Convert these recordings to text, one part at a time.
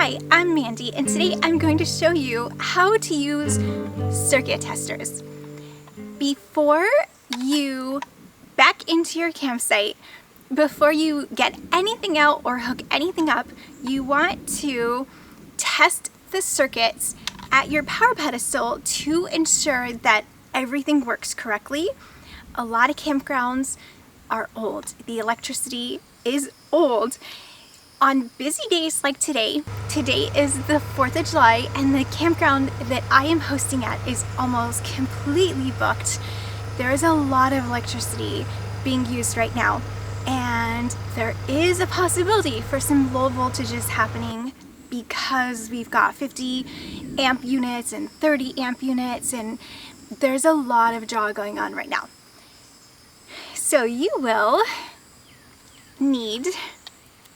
Hi, I'm Mandy, and today I'm going to show you how to use circuit testers. Before you back into your campsite, before you get anything out or hook anything up, you want to test the circuits at your power pedestal to ensure that everything works correctly. A lot of campgrounds are old. The electricity is old. On busy days like today is the 4th of July, and the campground that I am hosting at is almost completely booked. There is a lot of electricity being used right now, and there is a possibility for some low voltages happening because we've got 50 amp units and 30 amp units, and there's a lot of draw going on right now. So you will need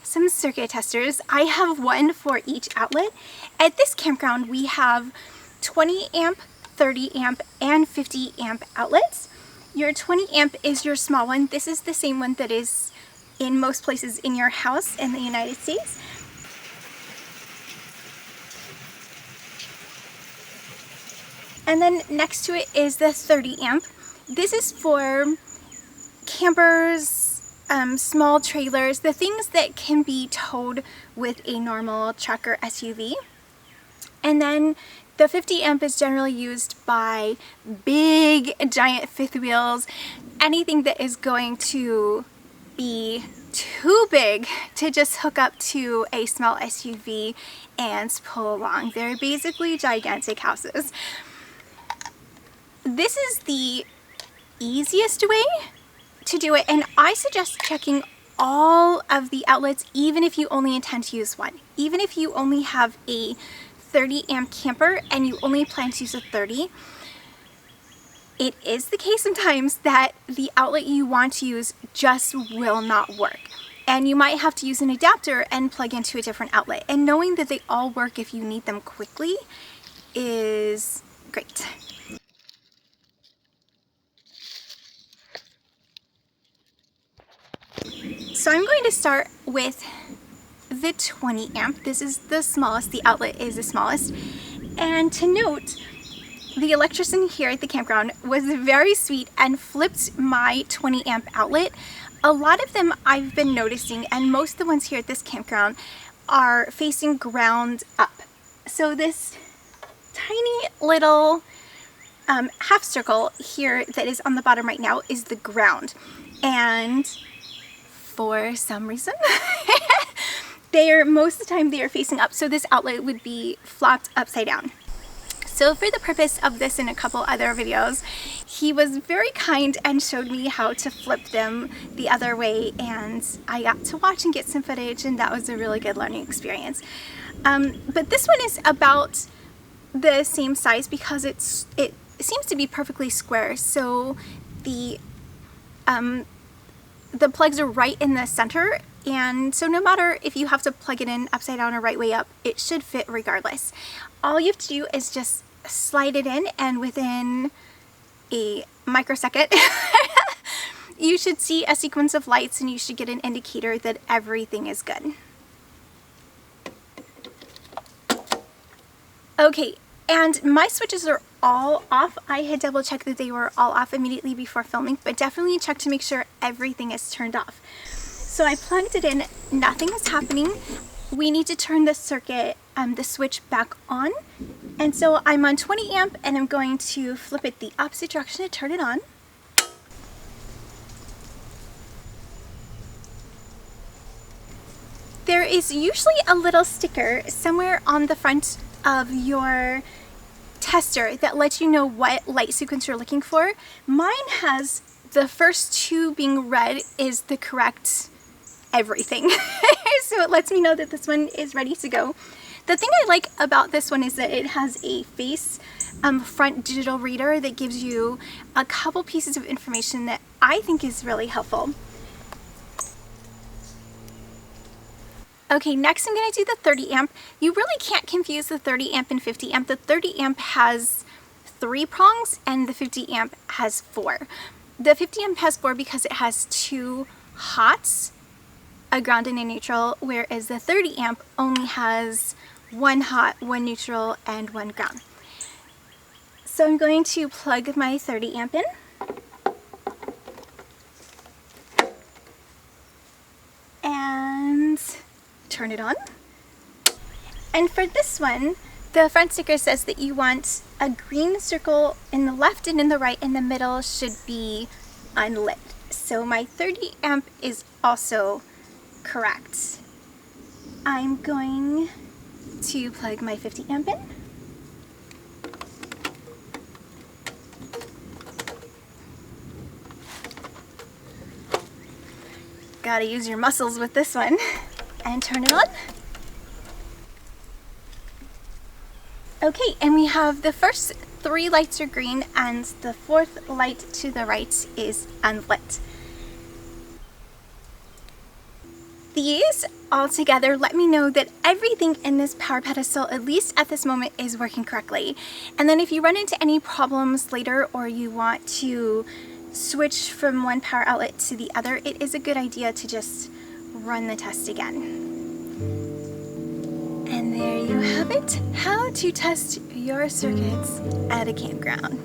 some circuit testers. I have one for each outlet. At this campground we have 20 amp, 30 amp, and 50 amp outlets. Your 20 amp is your small one. This is the same one that is in most places in your house in the United States. And then next to it is the 30 amp. This is for campers, small trailers, the things that can be towed with a normal truck or SUV. And then the 50 amp is generally used by big giant fifth wheels, anything that is going to be too big to just hook up to a small SUV and pull along. They're basically gigantic houses. This is the easiest way to do it, and I suggest checking all of the outlets even if you only intend to use one. Even if you only have a 30 amp camper and you only plan to use a 30, it is the case sometimes that the outlet you want to use just will not work, and you might have to use an adapter and plug into a different outlet, and knowing that they all work if you need them quickly is great. So I'm going to start with the 20 amp. This is the smallest, the outlet is the smallest. And to note, the electrician here at the campground was very sweet and flipped my 20 amp outlet. A lot of them I've been noticing, and most of the ones here at this campground are facing ground up. So this tiny little half circle here that is on the bottom right now is the ground. And for some reason, most of the time they are facing up, so this outlet would be flopped upside down. So for the purpose of this and a couple other videos, he was very kind and showed me how to flip them the other way, and I got to watch and get some footage, and that was a really good learning experience. But this one is about the same size because it seems to be perfectly square, so the plugs are right in the center, and so no matter if you have to plug it in upside down or right way up, it should fit regardless. All you have to do is just slide it in, and within a microsecond you should see a sequence of lights, and you should get an indicator that everything is good. Okay, and my switches are all off. I had double checked that they were all off immediately before filming, but definitely check to make sure everything is turned off. So I plugged it in, nothing is happening. We need to turn the circuit, the switch back on. And so I'm on 20 amp, and I'm going to flip it the opposite direction to turn it on. There is usually a little sticker somewhere on the front of your tester that lets you know what light sequence you're looking for. Mine has the first two being red is the correct everything. So it lets me know that this one is ready to go. The thing I like about this one is that it has a face front digital reader that gives you a couple pieces of information that I think is really helpful. Okay, next I'm going to do the 30 amp. You really can't confuse the 30 amp and 50 amp. The 30 amp has 3 prongs and the 50 amp has 4. The 50 amp has 4 because it has 2 hots, a ground and a neutral, whereas the 30 amp only has one hot, one neutral, and one ground. So I'm going to plug my 30 amp in. And turn it on. And for this one, the front sticker says that you want a green circle in the left and in the right, and the middle should be unlit. So my 30 amp is also correct. I'm going to plug my 50 amp in. Gotta use your muscles with this one. And turn it on. Okay, and we have the first 3 lights are green and the 4th light to the right is unlit. These all together let me know that everything in this power pedestal, at least at this moment, is working correctly. And then if you run into any problems later or you want to switch from one power outlet to the other, it is a good idea to just run the test again. And there you have it, how to test your circuits at a campground.